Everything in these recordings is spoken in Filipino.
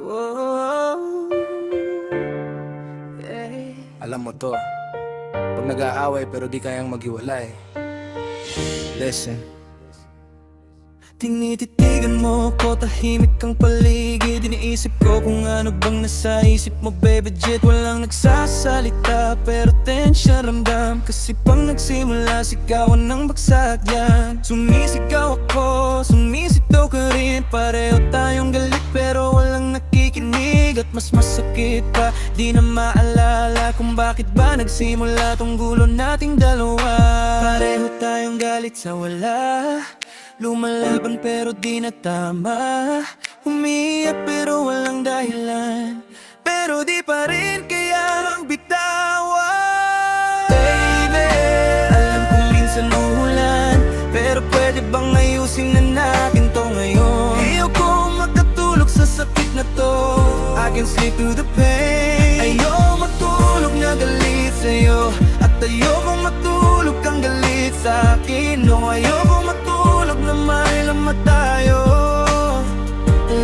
Whoa, hey. Alam mo to, pag nag-aaway pero di kayang maghiwalay. Listen. Tinititigan mo ko, tahimik ang paligid. Iniisip ko kung ano bang nasa isip mo, baby jet. Walang nagsasalita pero tensya ramdam. Kasi pang nagsimula, sigawan ng bagsak yan. Sumisigaw ako, sumisitaw ka rin. Pareho tayong galit pero walang nakikinig. At mas masakit pa, di na maalala kung bakit ba nagsimula tong gulo nating dalawa. Pareho tayong galit sa wala, lumalaban pero di na tama. Umiiyak pero walang dahilan, pero di pa rin kaya magbitawan. Baby, alam kong minsan uulan, pero pwede bang ayusin na natin to ngayon? Ayoko makatulog sa sakit na to, I can sleep through the pain. Ayoko matulog na galit sa'yo, at ayoko matulog kang galit sa'kin. No, ayoko matulog na may lamat tayo.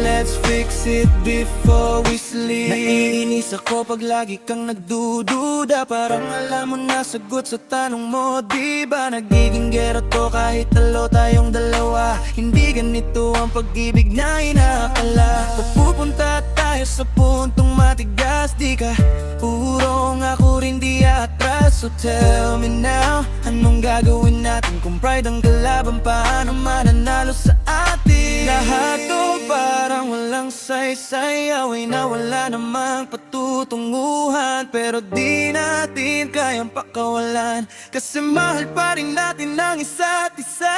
Let's fix it before we sleep. Naiinis ako pag lagi kang nagdududa, parang alam mo na sagot sa tanong mo. Di ba nagiging gera to kahit talo tayong dalawa? Hindi ganito ang pag-ibig na inaakala. Pupunta tayo sa puntong matigas, di ka purong ako rin di atras. So tell me now, anong gagawin natin kung pride ang kalaban? Paano mananalo sa atin? Lahat to parang walang saysay, away na wala namang patutunguhan. Pero di natin kayang pakawalan, kasi mahal pa rin natin ang isa't isa.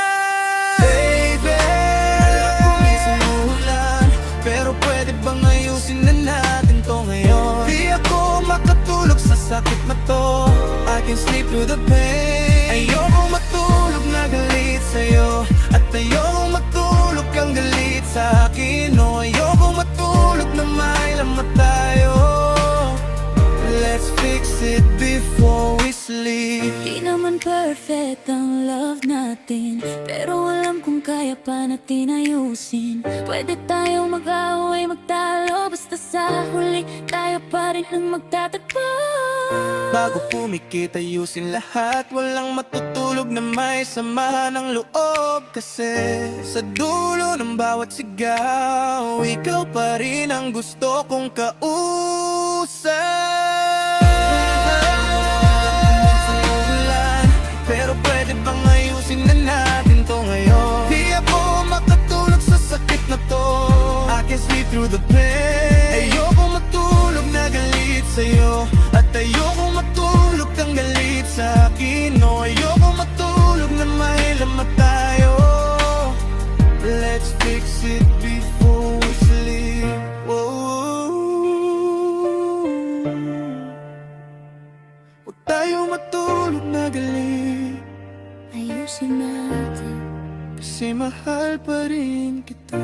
Baby, alam ko minsan uulan, pero pwede bang ayusin na natin to ngayon? Di ako makatulog sa sakit na to, I can sleep through the pain. Ayoko matulog na galit sa'yo, at ayoko matulog kang galit sa'kin. No, ayoko matulog na may lamat tayo. Let's fix it before we sleep. Di naman perfect ang love natin, pero alam kung kaya pa natin ayusin. Pwede tayong mag-away, magtalo, basta sa huli tayo pa rin ang magtatagpo. Bago pumikit ayusin lahat, walang matutulog na may sama ng loob. Kasi sa dulo ng bawat sigaw, ikaw pa rin ang gusto kong kausap. Pero pwede bang ayusin na natin to ngayon? Di ako makatulog sa sakit na to, I can sleep through the pain. Ayoko matulog na galit sa'yo, at ayoko matulog kang galit sa'kin. No, ayoko matulog na may lamat tayo. Let's fix it before we sleep. Whoa. Huwag tayo matulog na galit, Ayusin natin. kasi mahal pa rin kita.